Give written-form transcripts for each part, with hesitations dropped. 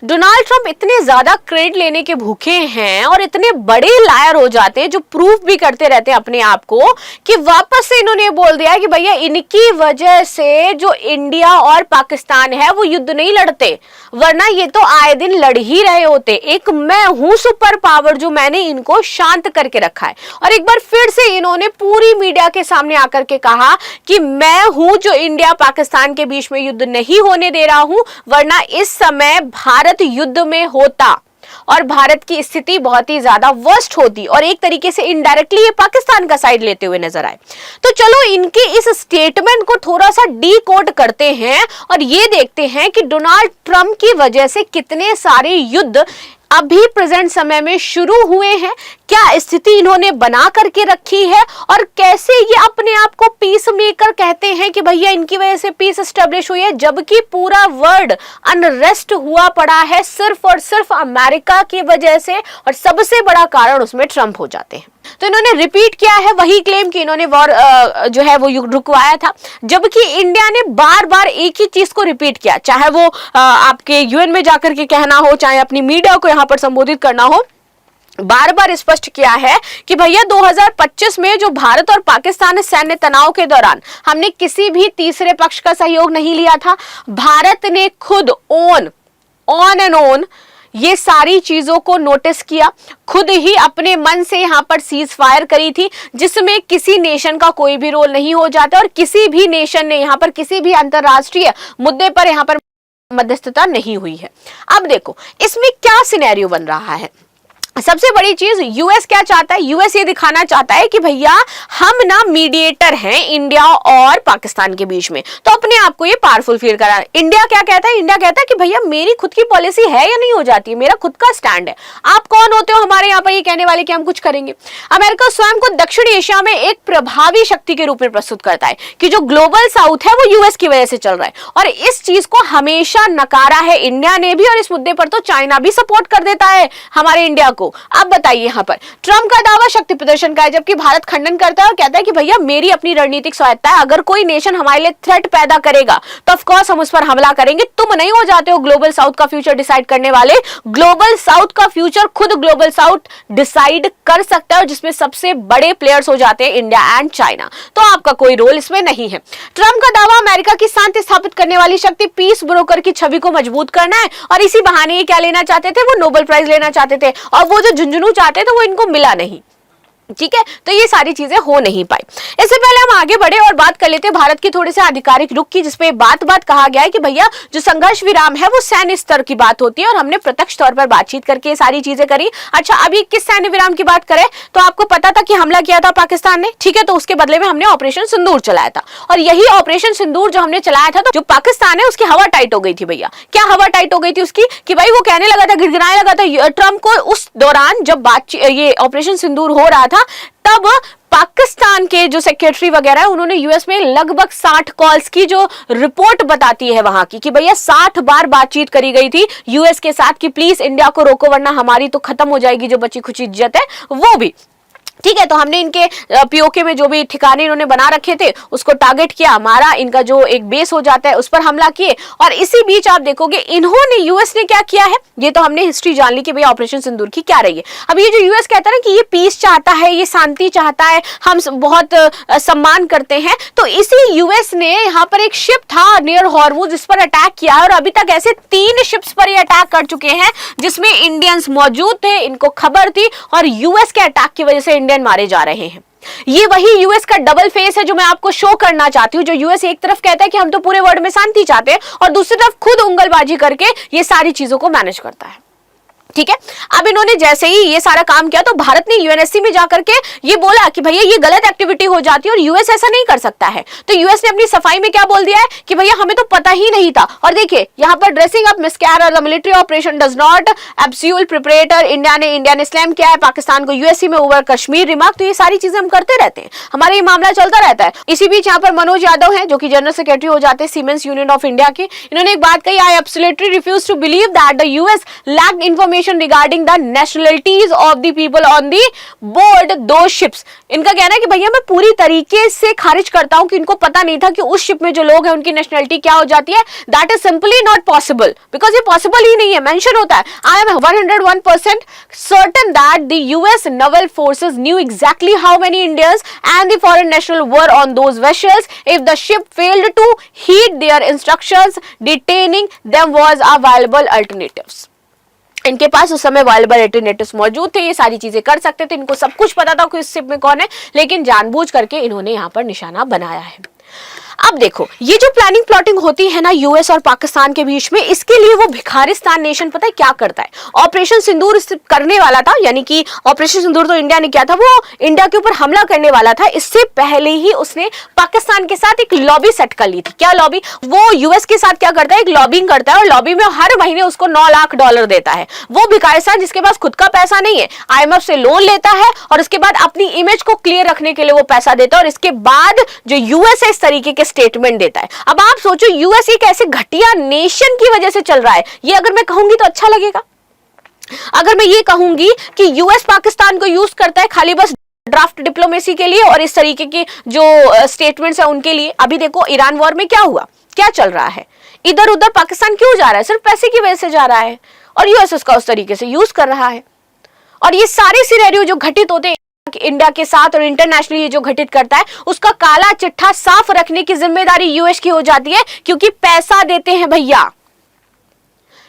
Donald Trump इतने ज्यादा credit लेने के भूखे हैं और इतने बड़े लायर हो जाते हैं, जो प्रूफ भी करते रहते हैं अपने आप को, कि वापस से इन्होंने बोल दिया कि भैया इनकी वजह से जो इंडिया और पाकिस्तान है वो युद्ध नहीं लड़ते, वरना ये तो आए दिन लड़ ही रहे होते। एक मैं हूं सुपर पावर जो मैंने इनको शांत करके रखा है। और एक बार फिर से इन्होंने पूरी मीडिया के सामने आकर के कहा कि मैं हूं जो इंडिया पाकिस्तान के बीच में युद्ध नहीं होने दे रहा हूं, वरना इस समय भारत युद्ध में होता और भारत की स्थिति बहुत ही ज्यादा वर्स्ट होती, और एक तरीके से इनडायरेक्टली ये पाकिस्तान का साइड लेते हुए नजर आए। तो चलो इनके इस स्टेटमेंट को थोड़ा सा डीकोड करते हैं और ये देखते हैं कि डोनाल्ड ट्रंप की वजह से कितने सारे युद्ध अभी प्रेजेंट समय में शुरू हुए हैं, क्या स्थिति इन्होंने बना करके रखी है, और कैसे ये अपने आप को पीस मेकर कहते हैं कि भैया इनकी वजह से पीस एस्टेब्लिश हुई है, जबकि पूरा वर्ल्ड अनरेस्ट हुआ पड़ा है सिर्फ और सिर्फ अमेरिका की वजह से, और सबसे बड़ा कारण उसमें ट्रंप हो जाते हैं। तो इन्होंने रिपीट किया है वही क्लेम कि इन्होंने वॉर जो है वो रुकवाया था, जबकि इंडिया ने बार बार एक ही चीज को रिपीट किया, चाहे वो आपके यूएन में जाकर के कहना हो, चाहे अपनी मीडिया को यहां पर संबोधित करना हो, बार बार स्पष्ट किया है कि भैया 2025 में जो भारत और पाकिस्तान सैन्य तनाव के दौरान हमने किसी भी तीसरे पक्ष का सहयोग नहीं लिया था। भारत ने खुद ऑन एंड ऑन ये सारी चीजों को नोटिस किया, खुद ही अपने मन से यहां पर सीज फायर करी थी, जिसमें किसी नेशन का कोई भी रोल नहीं हो जाता और किसी भी नेशन ने यहां पर किसी भी अंतरराष्ट्रीय मुद्दे पर यहां पर मध्यस्थता नहीं हुई है। अब देखो इसमें क्या सिनेरियो बन रहा है। सबसे बड़ी चीज यूएस क्या चाहता है, यूएस ये दिखाना चाहता है कि भैया हम ना मीडिएटर हैं इंडिया और पाकिस्तान के बीच में, तो अपने आप को ये पावरफुल फील करा। इंडिया क्या कहता है, इंडिया कहता है कि भैया मेरी खुद की पॉलिसी है या नहीं हो जाती है, मेरा खुद का स्टैंड है, आप कौन होते हो हमारे यहाँ पर ये कहने वाले कि हम कुछ करेंगे। अमेरिका स्वयं को दक्षिण एशिया में एक प्रभावी शक्ति के रूप में प्रस्तुत करता है कि जो ग्लोबल साउथ है वो यूएस की वजह से चल रहा है, और इस चीज को हमेशा नकारा है इंडिया ने भी, और इस मुद्दे पर तो चाइना भी सपोर्ट कर देता है हमारे इंडिया को। अब बताइए यहां पर ट्रंप का दावा शक्ति प्रदर्शन का है, जबकि भारत खंडन करता है और कहता है कि भैया मेरी अपनी रणनीतिक स्वायत्ता है, अगर कोई नेशन हमारे लिए थ्रेट पैदा करेगा तो ऑफ कोर्स हम उस पर हमला करेंगे। तुम नहीं हो जाते हो ग्लोबल साउथ का फ्यूचर डिसाइड करने वाले, ग्लोबल साउथ का फ्यूचर खुद ग्लोबल साउथ डिसाइड कर सकता है, जिसमें सबसे बड़े प्लेयर्स हो जाते हैं इंडिया एंड चाइना, तो आपका कोई रोल इसमें नहीं है। ट्रंप का दावा अमेरिका की शांति स्थापित करने वाली शक्ति पीस ब्रोकर की छवि को मजबूत करना है, और इसी बहाने ये क्या लेना चाहते थे, वो नोबेल प्राइज लेना चाहते थे, और वो जो झुंझुनू चाहते थे वो इनको मिला नहीं। ठीक है, तो ये सारी चीजें हो नहीं पाई। इससे पहले हम आगे बढ़े और बात कर लेते हैं भारत की थोड़े से आधिकारिक रुख की, जिसपे बात कहा गया है कि भैया जो संघर्ष विराम है वो सैन्य स्तर की बात होती है, और हमने प्रत्यक्ष तौर पर बातचीत करके ये सारी चीजें करी। अच्छा, अभी किस सैन्य विराम की बात करें तो आपको पता था कि हमला किया था पाकिस्तान ने, ठीक है, तो उसके बदले में हमने ऑपरेशन सिंदूर चलाया था, और यही ऑपरेशन सिंदूर जो हमने चलाया था, तो जो पाकिस्तान है उसकी हवा टाइट हो गई थी। भैया क्या हवा टाइट हो गई थी उसकी, कि भाई वो कहने लगा था, गिड़गिड़ाने लगा था ट्रंप को उस दौरान जब ये ऑपरेशन सिंदूर हो रहा था, तब पाकिस्तान के जो सेक्रेटरी वगैरह है उन्होंने यूएस में लगभग 60 कॉल्स की जो रिपोर्ट बताती है वहां की, कि भैया 60 बार बातचीत करी गई थी यूएस के साथ कि प्लीज इंडिया को रोको वरना हमारी तो खत्म हो जाएगी जो बची खुची इज्जत है वो भी। ठीक है, तो हमने इनके पीओके में जो भी ठिकाने इन्होंने बना रखे थे उसको टारगेट किया, हमारा इनका जो एक बेस हो जाता है उस पर हमला किए, और इसी बीच आप देखोगे इन्होंने यूएस ने क्या किया है, ये तो हमने हिस्ट्री जान ली कि भैया ऑपरेशन सिंदूर की क्या रही है। अब ये जो यूएस कहता है ना कि ये पीस चाहता है, ये शांति चाहता है, हम बहुत सम्मान करते हैं, तो इसी यूएस ने यहाँ पर एक शिप था नियर हॉर्मुज जिस पर अटैक किया, और अभी तक ऐसे 3 शिप्स पर ये अटैक कर चुके हैं जिसमें इंडियंस मौजूद थे, इनको खबर थी, और यूएस के अटैक की वजह से इंडियन मारे जा रहे हैं। ये वही यूएस का डबल फेस है जो मैं आपको शो करना चाहती हूँ, जो यूएस एक तरफ कहता है कि हम तो पूरे वर्ल्ड में शांति चाहते हैं, और दूसरी तरफ खुद उंगलबाजी करके ये सारी चीजों को मैनेज करता है। ठीक है, अब इन्होंने जैसे ही ये सारा काम किया तो भारत ने यूएनएससी में जाकर के ये बोला कि भैया ये गलत एक्टिविटी हो जाती है और यूएस ऐसा नहीं कर सकता है। तो यूएस ने अपनी सफाई में क्या बोल दिया है कि भैया हमें तो पता ही नहीं था, और देखिए यहाँ पर dressing up miscarriage the military operation does not absolute प्रिपरेटर, India ने स्लैम किया है पाकिस्तान को यूएससी में ओवर कश्मीर रिमार्क। तो ये सारी चीजें हम करते रहते हैं, हमारा ये मामला चलता रहता है। इसी बीच यहाँ पर मनोज यादव है जो कि जनरल सेक्रेटरी हो जाते हैं सीमेंस यूनियन ऑफ इंडिया के, इन्होंने एक बात कही, I absolutely refuse to believe that the US lacked information information regarding the nationalities of the people on the board those ships. इनका कहना है कि भैया मैं पूरी तरीके से खारिज करता हूं कि इनको पता नहीं था कि उस शिप में जो लोग हैं उनकी नेशनलिटी क्या हो जाती है. That is simply not possible, because ये पॉसिबल ही नहीं है. मेंशन होता है I am 101% certain that the US naval forces knew exactly how many Indians and the foreign nationals were on those vessels. If the ship failed to heed their instructions, detaining them was a viable alternatives. इनके पास उस समय वायलेबल alternatives मौजूद थे, ये सारी चीजें कर सकते थे, इनको सब कुछ पता था कि इस शिप में कौन है, लेकिन जानबूझ करके इन्होंने यहाँ पर निशाना बनाया है. अब देखो ये जो प्लानिंग प्लॉटिंग होती है ना यूएस और पाकिस्तान के बीच में, इसके लिए वो भिखारिस्तान नेशन पता है क्या करता है. ऑपरेशन सिंदूर करने वाला था, यानी कि ऑपरेशन सिंदूर तो इंडिया ने किया था, वो इंडिया के ऊपर हमला करने वाला था. इससे पहले ही उसने पाकिस्तान के साथ एक लॉबी सेट कर ली थी. क्या लॉबी? वो यूएस के साथ क्या करता है, एक लॉबिंग करता है और लॉबी में हर महीने उसको $9 लाख देता है. वो भिखारिस्तान जिसके पास खुद का पैसा नहीं है, IMF से लोन लेता है और उसके बाद अपनी इमेज को क्लियर रखने के लिए वो पैसा देता है और इसके बाद जो यूएस है इस तरीके के स्टेटमेंट देता है. अब आप सोचो यूएस एक ऐसे घटिया नेशन की वजह से चल रहा है. ये अगर मैं कहूंगी तो अच्छा लगेगा? अगर मैं ये कहूंगी कि यूएस पाकिस्तान को यूज करता है खाली बस ड्राफ्ट डिप्लोमेसी के लिए और इस तरीके के जो स्टेटमेंट्स है उनके लिए. अभी देखो ईरान वॉर में क्या हुआ, क्या चल रहा है, इधर उधर पाकिस्तान क्यों जा रहा है? सिर्फ पैसे की वजह से जा रहा है और यूएस उसका उस तरीके से यूज कर रहा है. और ये सारे सिनेरियो जो घटित होते हैं इंडिया के साथ और इंटरनेशनली जो घटित करता है, उसका काला चिट्ठा साफ रखने की जिम्मेदारी यूएस की हो जाती है, क्योंकि पैसा देते हैं भैया.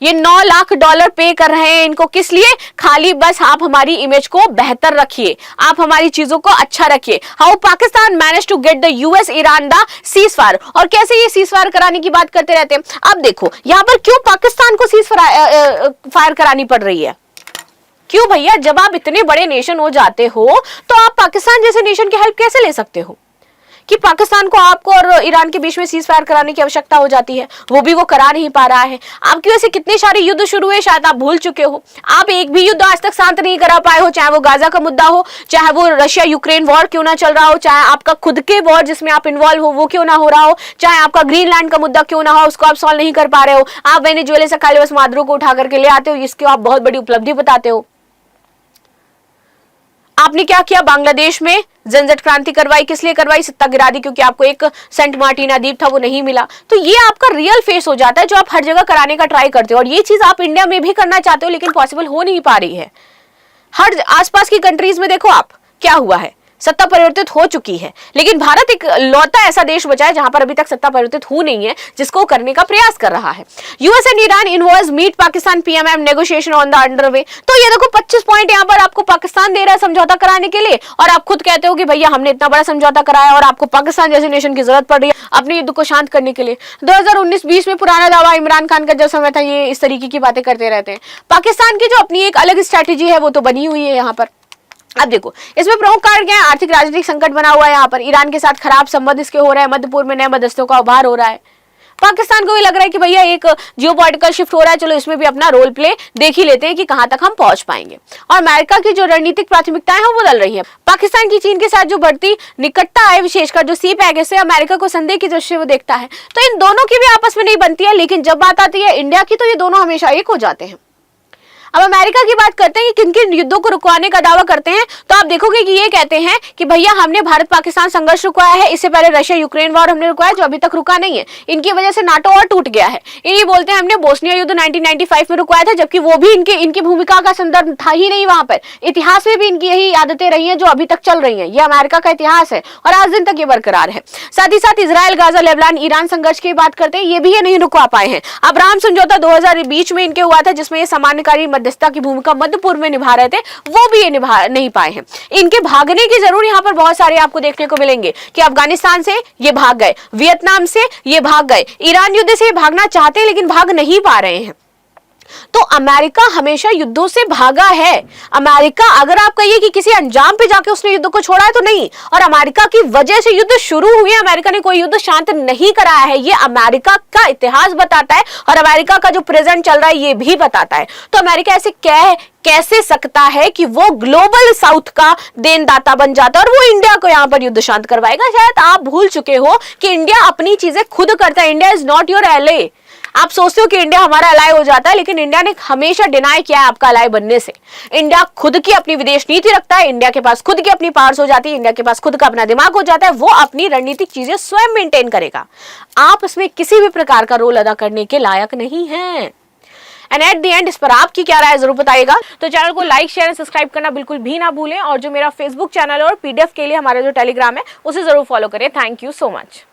ये $9 लाख पे कर रहे हैं इनको, किस लिए? खाली बस आप हमारी इमेज को बेहतर रखिए, आप हमारी चीजों को अच्छा रखिए. How Pakistan manage to get the US Iran the ceasefire. और कैसे ये सीज फायर कराने की बात करते रहते हैं. अब देखो यहां पर क्यों पाकिस्तान को सीज फायर करानी पड़ रही है? क्यों भैया? जब आप इतने बड़े नेशन हो जाते हो तो आप पाकिस्तान जैसे नेशन की हेल्प कैसे ले सकते हो कि पाकिस्तान को आपको और ईरान के बीच में सीज फायर कराने की आवश्यकता हो जाती है? वो भी वो करा नहीं पा रहा है. आपकी वजह से कितने सारे युद्ध शुरू हुए शायद आप भूल चुके हो. आप एक भी युद्ध आज तक शांत नहीं करा पाए हो, चाहे वो गाजा का मुद्दा हो, चाहे वो रशिया यूक्रेन वॉर क्यों ना चल रहा हो, चाहे आपका खुद के वॉर जिसमें आप इन्वॉल्व हो वो क्यों ना हो रहा हो, चाहे आपका ग्रीनलैंड का मुद्दा क्यों ना हो, उसको आप सॉल्व नहीं कर पा रहे हो. आप वेनेजुएला से खाली बस मादुरो को उठा करके ले आते हो, इसको आप बहुत बड़ी उपलब्धि बताते हो. आपने क्या किया? बांग्लादेश में जनजट क्रांति करवाई. किस लिए करवाई? सत्ता गिरा दी, क्योंकि आपको एक सेंट मार्टिना द्वीप था वो नहीं मिला. तो ये आपका रियल फेस हो जाता है जो आप हर जगह कराने का ट्राई करते हो. और ये चीज आप इंडिया में भी करना चाहते हो लेकिन पॉसिबल हो नहीं पा रही है. हर आसपास की कंट्रीज में देखो आप क्या हुआ है, सत्ता परिवर्तित हो चुकी है, लेकिन भारत एक लौता ऐसा देश बचा है जहां पर अभी तक सत्ता परिवर्तित हो नहीं है, जिसको करने का प्रयास कर रहा है. US and Iran involves meet Pakistan PMM negotiation on the underway. तो ये देखो 25 पॉइंट यहाँ पर आपको पाकिस्तान दे रहा है समझौता कराने के लिए, और आप खुद कहते हो कि भैया हमने इतना बड़ा समझौता कराया और आपको पाकिस्तान जैसे नेशन की जरूरत पड़ रही है अपने युद्ध को शांत करने के लिए. 2019-20 में पुराना दावा, इमरान खान का जब समय था, ये इस तरीके की बातें करते रहते हैं. पाकिस्तान की जो अपनी एक अलग स्ट्रैटेजी है वो तो बनी हुई है यहाँ पर. अब देखो इसमें प्रमुख कारण क्या है? आर्थिक राजनीतिक संकट बना हुआ है यहाँ पर. ईरान के साथ खराब संबंध इसके हो रहे हैं, मध्य पूर्व में नए मध्यस्थों का उभार हो रहा है. पाकिस्तान को भी लग रहा है कि भैया एक जियोपॉलिटिकल शिफ्ट हो रहा है, चलो इसमें भी अपना रोल प्ले देख ही लेते हैं कि कहां तक हम पहुंच पाएंगे. और अमेरिका की जो रणनीतिक प्राथमिकताएं हैं वो बदल रही है. पाकिस्तान की चीन के साथ जो बढ़ती निकटता है, विशेषकर जो सी पैक से अमेरिका को संदेह की दृष्टि से वो देखता है. तो इन दोनों की भी आपस में नहीं बनती है, लेकिन जब बात आती है इंडिया की तो ये दोनों हमेशा एक हो जाते हैं. अब अमेरिका की बात करते हैं कि किन किन युद्धों को रुकवाने का दावा करते हैं, तो आप देखोगे कि ये कहते हैं कि भैया हमने भारत पाकिस्तान संघर्ष रुकवाया है, इससे पहले रशिया यूक्रेन वॉर हमने रुकवाया जो अभी तक रुका नहीं है, इनकी वजह से नाटो और टूट गया है. ये बोलते हैं हमने बोस्निया युद्ध 1995 में रुकवाया था, जबकि वो भी इनकी भूमिका का संदर्भ था ही नहीं वहां पर. इतिहास में भी इनकी यही आदतें रही हैं जो अभी तक चल रही हैं. ये अमेरिका का इतिहास है और आज दिन तक ये बरकरार है. साथ ही साथ इजराइल, गाजा, लेबनान, ईरान संघर्ष की बात करते हैं, ये भी ये नहीं रुकवा पाए हैं. अब्राहम समझौता 2020 में इनके हुआ था, जिसमें ये समान्यकारी मध्यस्थता की भूमिका मध्य पूर्व में निभा रहे थे, वो भी ये निभा नहीं पाए हैं. इनके भागने की जरूर यहाँ पर बहुत सारे आपको देखने को मिलेंगे कि अफगानिस्तान से ये भाग गए, वियतनाम से ये भाग गए, ईरान युद्ध से ये भागना चाहते हैं लेकिन भाग नहीं पा रहे हैं. तो अमेरिका हमेशा युद्धों से भागा है. अमेरिका, अगर आप कहिए कि किसी अंजाम पे जाके उसने युद्ध को छोड़ा है तो नहीं, और अमेरिका की वजह से युद्ध शुरू हुए. अमेरिका ने कोई युद्ध शांत नहीं कराया है, ये अमेरिका का इतिहास बताता है और अमेरिका का जो प्रेजेंट चल रहा है ये भी बताता है. तो अमेरिका ऐसे कैसे सकता है कि वो ग्लोबल साउथ का देनदाता बन जाता है और वो इंडिया को यहाँ पर युद्ध शांत करवाएगा? शायद आप भूल चुके हो कि इंडिया अपनी चीजें खुद करता है. इंडिया इज नॉट योर एले. आप सोचते हो कि इंडिया हमारा अलाय हो जाता है, लेकिन इंडिया ने हमेशा डिनाई किया है आपका अलाय बनने से। इंडिया खुद की अपनी विदेश नीति रखता है, इंडिया के पास खुद की अपनी पावर्स हो जाती है, इंडिया के पास खुद का अपना दिमाग हो जाता है, वो अपनी रणनीतिक चीजें स्वयं मेंटेन करेगा। आप इसमें किसी भी प्रकार का रोल अदा करने के लायक नहीं है। एंड एट द एंड इस पर आपकी क्या राय है जरूर बताइएगा। तो चैनल को लाइक शेयर एंड सब्सक्राइब करना बिल्कुल भी ना भूलें, और जो मेरा फेसबुक चैनल है और पीडीएफ के लिए हमारा जो टेलीग्राम है उसे जरूर फॉलो करें। Thank you so much.